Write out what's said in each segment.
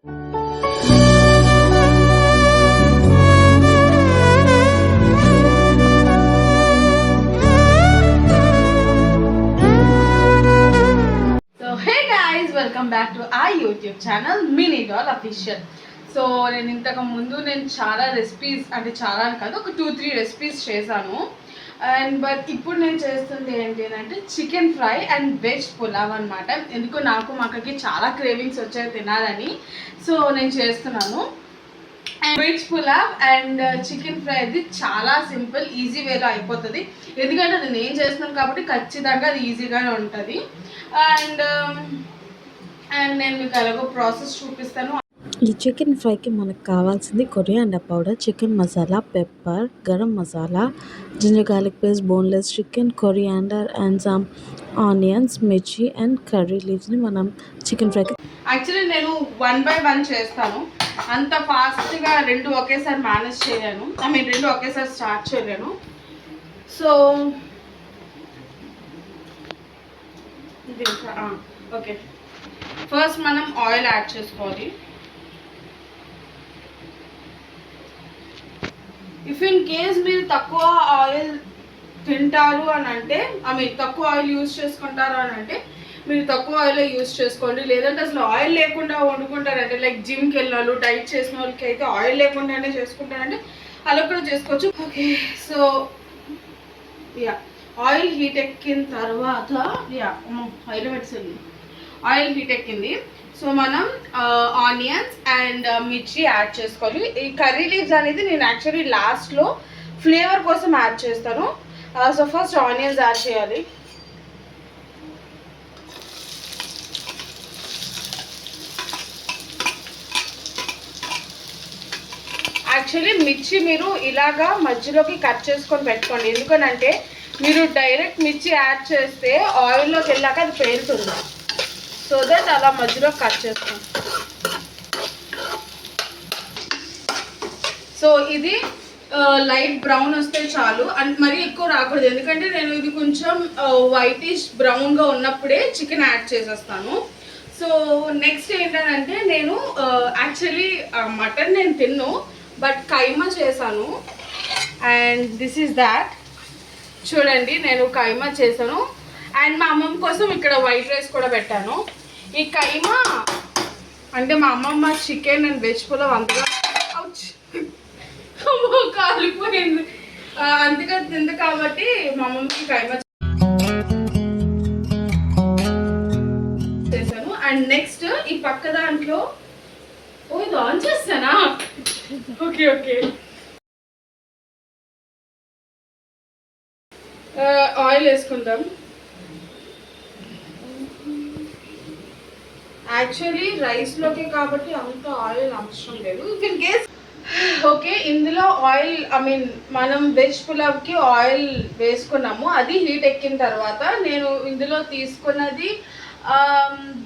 Welcome back to ఆ YouTube channel Mini Doll official. So నేను చాలా రెసిపీస్, అంటే చాలా కాదు, ఒక 2-3 రెసిపీస్ చేశాను. బట్ ఇప్పుడు నేను చేస్తుంది ఏంటి అంటే chicken fry and veg pulao అనమాట. ఎందుకో నాకు మా అక్కకి చాలా క్రేవింగ్స్ వచ్చాయి తినాలని, సో నేను చేస్తున్నాను. And veg pulao and chicken fry అది చాలా సింపుల్, ఈజీ వేలో అయిపోతుంది. ఎందుకంటే అది నేను చేస్తున్నాను కాబట్టి ఖచ్చితంగా అది ఈజీగానే ఉంటుంది. అండ్ నేను మీకు అలాగో ప్రాసెస్ చూపిస్తాను. ఈ చికెన్ ఫ్రైకి మనకు కావాల్సింది coriander powder, chicken masala, pepper, garam masala, ginger garlic paste, boneless chicken, coriander and some onions, mirchi and curry లీవ్స్ని మనం చికెన్ ఫ్రైకి. యాక్చువల్లీ నేను 1 by 1 చేస్తాను. అంత ఫాస్ట్గా 2 ఒకేసారి మేనేజ్ చేయలేను, 2 ఒకేసారి స్టార్ట్ చేయలేను. సో ఓకే, ఫస్ట్ మనం ఆయిల్ యాడ్ చేసుకోవాలి. ఇఫ్ ఇన్ కేస్ మీరు తక్కువ ఆయిల్ తింటారు అని అంటే, తక్కువ ఆయిల్ యూజ్ చేసుకుంటారు అని అంటే మీరు తక్కువ ఆయిల్ యూజ్ చేసుకోండి. లేదంటే అసలు ఆయిల్ లేకుండా వండుకుంటారంటే, లైక్ జిమ్కి వెళ్ళిన వాళ్ళు, డైట్ చేసిన వాళ్ళకి అయితే ఆయిల్ లేకుండానే చేసుకుంటారంటే అలా కూడా చేసుకోవచ్చు. ఓకే, సో ఆయిల్ హీట్ ఎక్కిన తర్వాత ఆయిల్ హీట్ ఎక్కింది. సో మనం ఆనియన్స్ అండ్ మిర్చి యాడ్ చేసుకోవాలి. ఈ కర్రీ లీవ్స్ అనేది నేను యాక్చువల్లీ లాస్ట్లో ఫ్లేవర్ కోసం యాడ్ చేస్తాను. సో ఫస్ట్ ఆనియన్స్ యాడ్ చేయాలి. యాక్చువల్లీ మిర్చి మీరు ఇలాగా మధ్యలోకి కట్ చేసుకొని పెట్టుకోండి. ఎందుకనంటే మీరు డైరెక్ట్ మిర్చి యాడ్ చేస్తే ఆయిల్లోకి వెళ్ళాక అది పేరుతుంది. సో దట్ అలా మధ్యలో కట్ చేస్తాం. సో ఇది లైట్ బ్రౌన్ వస్తే చాలు, అండ్ మరీ ఎక్కువ రాకూడదు. ఎందుకంటే నేను ఇది కొంచెం వైటిష్ బ్రౌన్గా ఉన్నప్పుడే చికెన్ యాడ్ చేసేస్తాను. సో నెక్స్ట్ ఏంటంటే నేను యాక్చువల్లీ మటన్ నేను తిన్ను, బట్ కైమా చేశాను. And this is that. చూడండి, నేను కైమా చేశాను. అండ్ మా అమ్మమ్మ కోసం ఇక్కడ వైట్ రైస్ కూడా పెట్టాను. ఈ కైమా అంటే మా అమ్మమ్మ చికెన్ అండ్ వెజ్ పులావ్ అంతగా కాలిపోయింది, అంతగా తింది కాబట్టి మా అమ్మమ్మకి కైమా చేశాను. అండ్ నెక్స్ట్ ఈ పక్క దాంట్లో ఇది ఆన్ చేస్తానా? ఓకే ఓకే, ఆయిల్ వేసుకుందాం. యాక్చువల్లీ రైస్లోకి కాబట్టి అంత ఆయిల్ అవసరం లేదు. ఇన్ కేస్ ఓకే, ఇందులో ఆయిల్ మనం వెజ్ పులావ్కి ఆయిల్ వేసుకున్నాము. అది హీట్ ఎక్కిన తర్వాత నేను ఇందులో తీసుకున్నది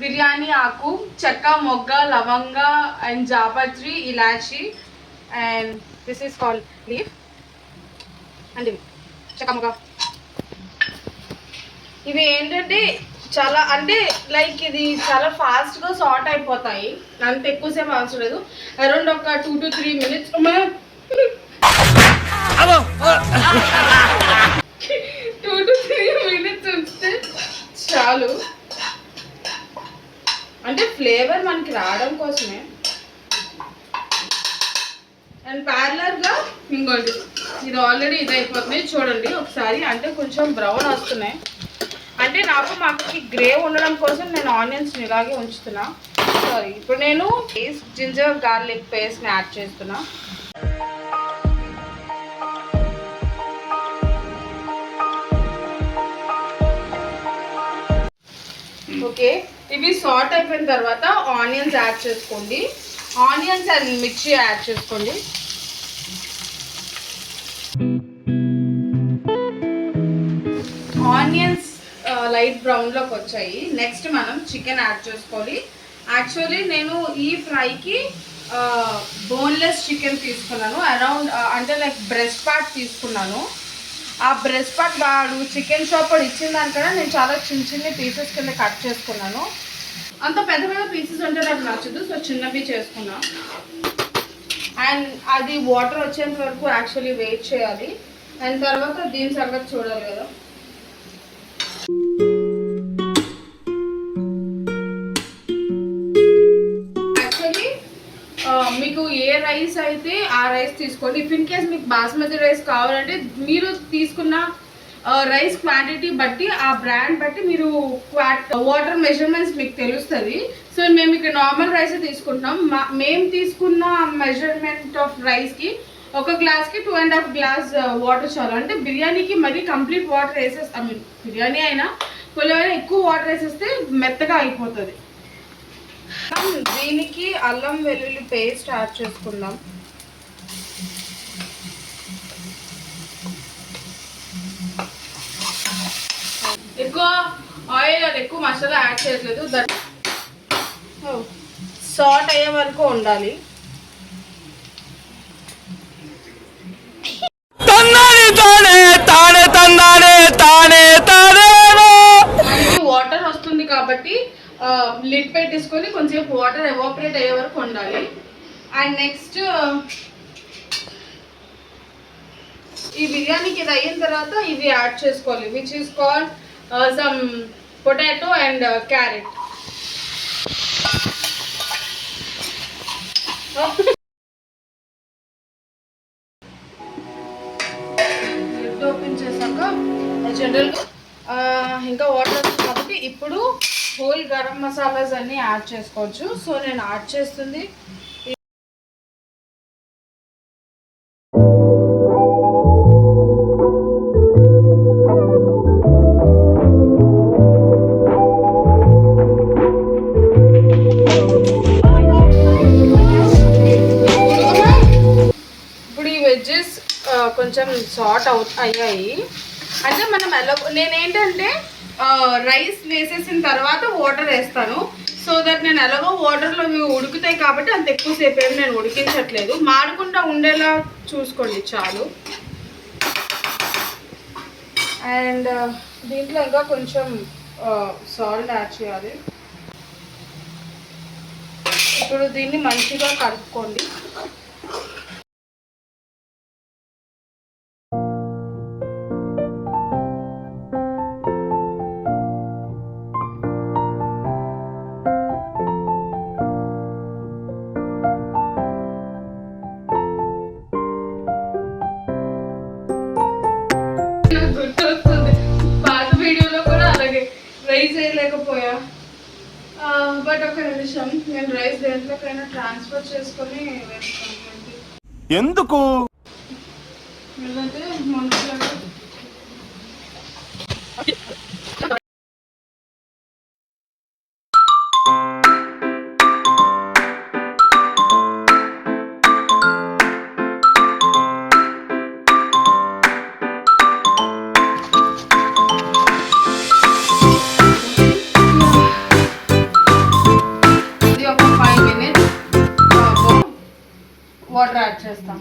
బిర్యానీ ఆకు, చెక్క, మొగ్గ, లవంగ అండ్ జాపత్రి, ఇలాచి, and this is called leaf and ఇవి చెక్క, మొగ్గ. ఇవి ఏంటంటే చాలా, అంటే లైక్ ఇది చాలా ఫాస్ట్గా సార్ట్ అయిపోతాయి, అంత ఎక్కువసేపు అవసరం లేదు. అరౌండ్ ఒక 2 to 3 minutes 2 to 3 minutes ఉంచితే చాలు. అంటే ఫ్లేవర్ మనకి రావడం కోసమే. అండ్ ప్యారలర్గా ఇంకోటి, ఇది ఆల్రెడీ ఇది అయిపోతుంది చూడండి ఒకసారి. అంటే కొంచెం బ్రౌన్ వస్తున్నాయి, అంటే నాకు మాకు గ్రే ఉండడం కోసం నేను ఆనియన్స్ని ఇలాగే ఉంచుతున్నా. సారీ, ఇప్పుడు నేను జింజర్ గార్లిక్ పేస్ట్ని యాడ్ చేస్తున్నా. ఓకే, ఇవి సార్ట్ అయిపోయిన తర్వాత ఆనియన్స్ యాడ్ చేసుకోండి. ఆనియన్స్ అండ్ మిర్చి యాడ్ చేసుకోండి. ఆనియన్స్ లైట్ బ్రౌన్లోకి వచ్చాయి. నెక్స్ట్ మనం చికెన్ యాడ్ చేసుకోవాలి. యాక్చువల్లీ నేను ఈ ఫ్రైకి బోన్లెస్ చికెన్ తీసుకున్నాను. అరౌండ్ అంటే లైక్ బ్రెస్ట్ పార్ట్ తీసుకున్నాను. ఆ బ్రెస్ట్ పార్ట్ వాడు చికెన్ షాప్ వాడు ఇచ్చిన దానికన్నా నేను చాలా చిన్న చిన్న పీసెస్ కింద కట్ చేసుకున్నాను. అంత పెద్ద పెద్ద పీసెస్ అంటే నాకు నచ్చదు, సో చిన్నవి చేసుకున్నా. అండ్ అది వాటర్ వచ్చేంత వరకు యాక్చువల్లీ వెయిట్ చేయాలి. అండ్ తర్వాత దీని సంగతి చూడాలి కదా. యాక్చువల్లీ మీకు ఏ రైస్ అయితే ఆ రైస్ తీసుకోండి. ఇఫ్ ఇన్ కేస్ మీకు బాస్మతి రైస్ కావాలంటే మీరు తీసుకున్న రైస్ క్వాంటిటీ బట్టి, ఆ బ్రాండ్ బట్టి మీరు వాటర్ మెజర్మెంట్స్ మీకు తెలుస్తుంది. సో మేము ఇక్కడ నార్మల్ రైస్ తీసుకుంటున్నాం. మేము తీసుకున్న మెజర్మెంట్ ఆఫ్ రైస్కి ఒక గ్లాస్కి 2.5 గ్లాస్ వాటర్ చాలు. అంటే బిర్యానీకి మరీ కంప్లీట్ వాటర్ వేసేస్తాం. బిర్యానీ అయినా కొంచెం ఎక్కువ వాటర్ వేసేస్తే మెత్తగా అయిపోతుంది. దీనికి అల్లం వెల్లుల్లి పేస్ట్ యాడ్ చేసుకుందాం. ఎక్కువ ఆయిల్ అది ఎక్కువ మసాలా యాడ్ చేయట్లేదు. దట్ సాల్ట్ అయ్యే వరకు ఉండాలి. వాటర్ వస్తుంది కాబట్టి లిడ్ పెట్టేసుకొని కొంచెం వాటర్ ఎవాపరేట్ అయ్యే వరకు ఉండాలి. అండ్ నెక్స్ట్ ఈ బిర్యానీకి ఇది అయిన తర్వాత ఇది యాడ్ చేసుకోవాలి, which is called some potato and carrot. Open చేశాక జనరల్గా ఇంకా వాటర్ వస్తుంది కాబట్టి ఇప్పుడు హోల్ గరం మసాలాస్ అన్నీ యాడ్ చేసుకోవచ్చు. సో నేను యాడ్ చేస్తుంది కొంచెం సార్ట్ అయ్యాయి. అంటే మనం ఎలా, నేనేంటంటే రైస్ వేసేసిన తర్వాత వాటర్ వేస్తాను. సో దట్ నేను ఎలాగో వాటర్లో ఉడుకుతాయి కాబట్టి అంత ఎక్కువసేపు ఏమి నేను ఉడికించట్లేదు. మాడకుండా ఉండేలా చూసుకోండి చాలు. అండ్ దీంట్లో ఇంకా కొంచెం సాల్ట్ యాడ్ చేయాలి. ఇప్పుడు దీన్ని మంచిగా కలుపుకోండి. గుర్తొస్తుంది, పాత వీడియోలో కూడా అలాగే రైస్ వేయలేకపోయా. బట్ ఒక నిమిషం, నేను రైస్ దేంట్లోకైనా ట్రాన్స్ఫర్ చేసుకొని వేస్తాను. ఎందుకు ఎందుకంటే మనుషులు వాటర్ యాడ్ చేస్తాం.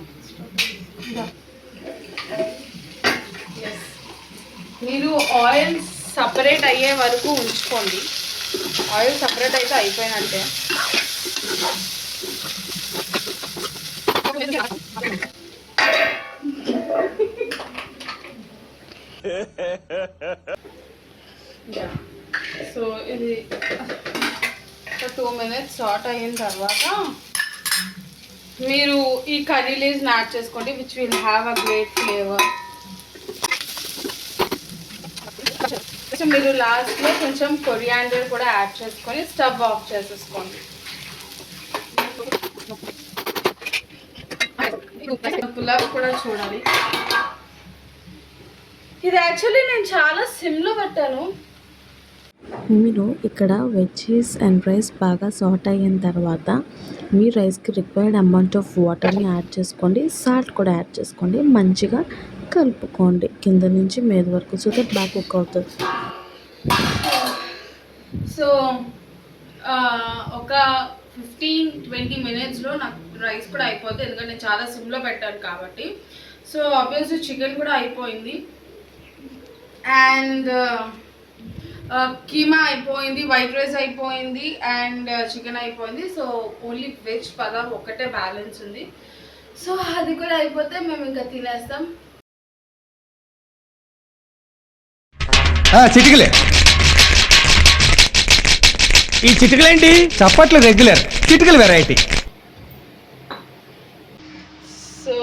మీరు ఆయిల్ సపరేట్ అయ్యే వరకు ఉంచుకోండి. ఆయిల్ సపరేట్ అయితే అయిపోయినట్టే. సో ఇది 2 minutes సాట్ అయిన తర్వాత మీరు ఈ కర్రీ లీవ్స్ని యాడ్ చేసుకోండి, which will have a great flavour. మీరు లాస్ట్లో కొంచెం కొరియాండర్ కూడా యాడ్ చేసుకొని స్టవ్ ఆఫ్ చేసేసుకోండి. పులావ్ కూడా చూడాలి. ఇది యాక్చువల్లీ నేను చాలా సిమ్లో పెట్టాను. మీరు ఇక్కడ వెజ్జీస్ అండ్ రైస్ బాగా సాట్ అయిన తర్వాత మీ రైస్కి రిక్వైర్డ్ అమౌంట్ ఆఫ్ వాటర్ని యాడ్ చేసుకోండి. సాల్ట్ కూడా యాడ్ చేసుకోండి. మంచిగా కలుపుకోండి కింద నుంచి మీద వరకు, సో దట్ బాగా కుక్ అవుతుంది. సో ఒక 15-20 minutesలో నాకు రైస్ కూడా అయిపోతుంది, ఎందుకంటే నేను చాలా సిమ్లో పెట్టాను కాబట్టి. సో ఆబ్వియస్లీ చికెన్ కూడా అయిపోయింది. అండ్ కీమా అయిపోయింది, వైట్ రైస్ అయిపోయింది అండ్ చికెన్ అయిపోయింది. సో ఓన్లీ వెజ్ పలావ్ ఒకటే బ్యాలెన్స్ ఉంది. సో అది కూడా అయిపోతే మేము ఇంకా తినేస్తాం. చిటికలే ఈ చిటికలేంటి చప్పట్లు రెగ్యులర్, చిటికలు variety. So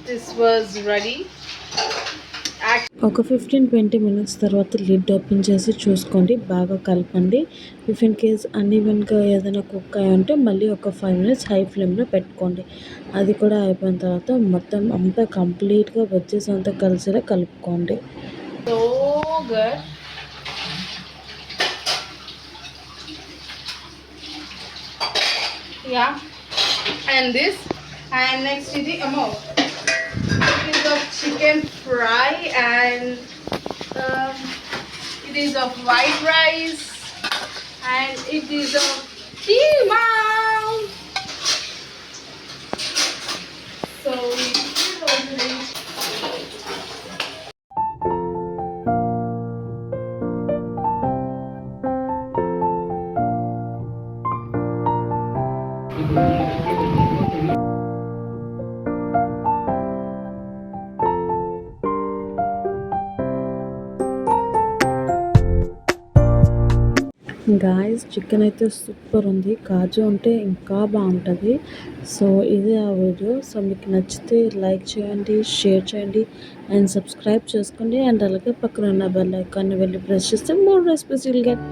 this was ready. ఒక 15-20 మినిట్స్ తర్వాత లిడ్ ఓపెన్ చేసి చూసుకోండి, బాగా కలపండి. ఇఫ్ ఇన్ కేస్ అన్ఈవెన్గా ఏదైనా కుక్ అయి ఉంటే మళ్ళీ ఒక 5 మినిట్స్ హై ఫ్లేమ్లో పెట్టుకోండి. అది కూడా అయిపోయిన తర్వాత మొత్తం అంతా కంప్లీట్గా వెజ్జెస్ అంతా కలిసేలా కలుపుకోండి. So good. Yeah, and this, and next is the it is of chicken fry, and it is of white rice, and it is of keema. So guys, chicken అయితే సూపర్ ఉంది, కాజు ఉంటే ఇంకా బాగుంటుంది. సో ఇది ఆ వీడియో. సో మీకు నచ్చితే like చేయండి, షేర్ చేయండి అండ్ సబ్స్క్రైబ్ చేసుకోండి. అండ్ అలాగే పక్కన ఉన్న బెల్ ఐకాన్ని వెళ్ళి ప్రెస్ చేస్తే మోర్ రెసిపీస్ విల్ గెట్.